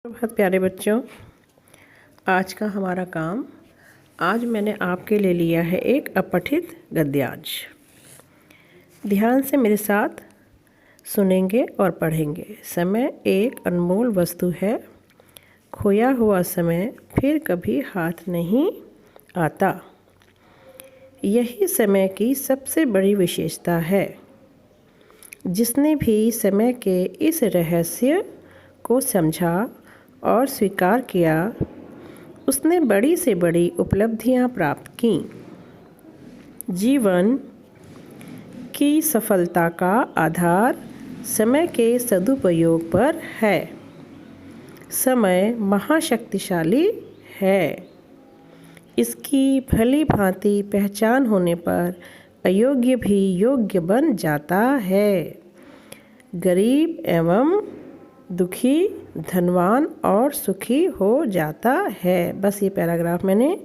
बहुत प्यारे बच्चों, आज का हमारा काम, आज मैंने आपके लिए लिया है एक अपठित गद्यांश। ध्यान से मेरे साथ सुनेंगे और पढ़ेंगे। समय एक अनमोल वस्तु है, खोया हुआ समय फिर कभी हाथ नहीं आता। यही समय की सबसे बड़ी विशेषता है। जिसने भी समय के इस रहस्य को समझा और स्वीकार किया, उसने बड़ी से बड़ी उपलब्धियां प्राप्त कीं। जीवन की सफलता का आधार समय के सदुपयोग पर है। समय महाशक्तिशाली है। इसकी भली भांति पहचान होने पर अयोग्य भी योग्य बन जाता है। गरीब एवं दुखी धनवान और सुखी हो जाता है। बस ये पैराग्राफ मैंने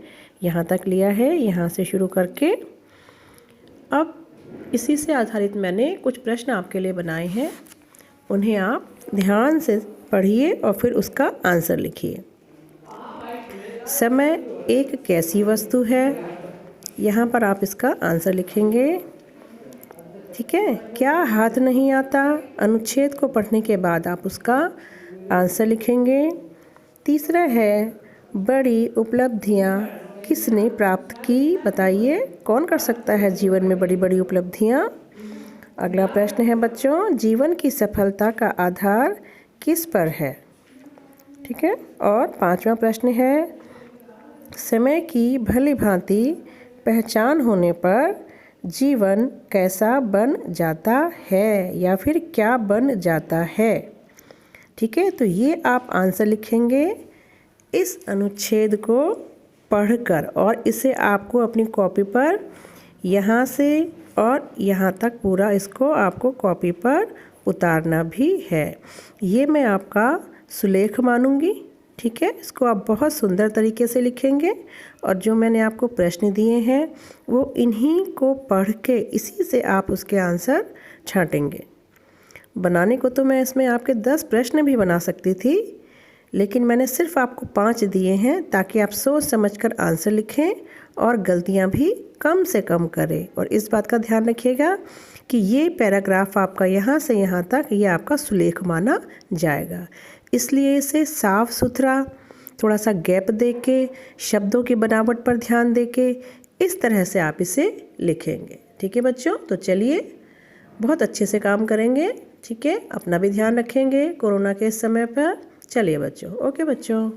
यहाँ तक लिया है, यहाँ से शुरू करके। अब इसी से आधारित मैंने कुछ प्रश्न आपके लिए बनाए हैं, उन्हें आप ध्यान से पढ़िए और फिर उसका आंसर लिखिए। समय एक कैसी वस्तु है? यहाँ पर आप इसका आंसर लिखेंगे। ठीक है, क्या हाथ नहीं आता? अनुच्छेद को पढ़ने के बाद आप उसका आंसर लिखेंगे। तीसरा है, बड़ी उपलब्धियाँ किसने प्राप्त की? बताइए, कौन कर सकता है जीवन में बड़ी बड़ी उपलब्धियाँ? अगला प्रश्न है बच्चों, जीवन की सफलता का आधार किस पर है? ठीक है, और पांचवा प्रश्न है, समय की भली भांति पहचान होने पर जीवन कैसा बन जाता है या फिर क्या बन जाता है? ठीक है, तो ये आप आंसर लिखेंगे इस अनुच्छेद को पढ़कर, और इसे आपको अपनी कॉपी पर यहाँ से और यहाँ तक पूरा इसको आपको कॉपी पर उतारना भी है। ये मैं आपका सुलेख मानूंगी। ठीक है, इसको आप बहुत सुंदर तरीके से लिखेंगे और जो मैंने आपको प्रश्न दिए हैं वो इन्हीं को पढ़ के इसी से आप उसके आंसर छांटेंगे। बनाने को तो मैं इसमें आपके 10 प्रश्न भी बना सकती थी, लेकिन मैंने सिर्फ आपको 5 दिए हैं ताकि आप सोच समझकर आंसर लिखें और गलतियां भी कम से कम करें। और इस बात का ध्यान रखिएगा कि ये पैराग्राफ आपका यहाँ से यहाँ तक ये आपका सुलेख माना जाएगा, इसलिए इसे साफ सुथरा, थोड़ा सा गैप दे के, शब्दों की बनावट पर ध्यान दे के इस तरह से आप इसे लिखेंगे। ठीक है बच्चों, तो चलिए बहुत अच्छे से काम करेंगे। ठीक है, अपना भी ध्यान रखेंगे कोरोना के इस समय पर। चलिए बच्चों, ओके बच्चों।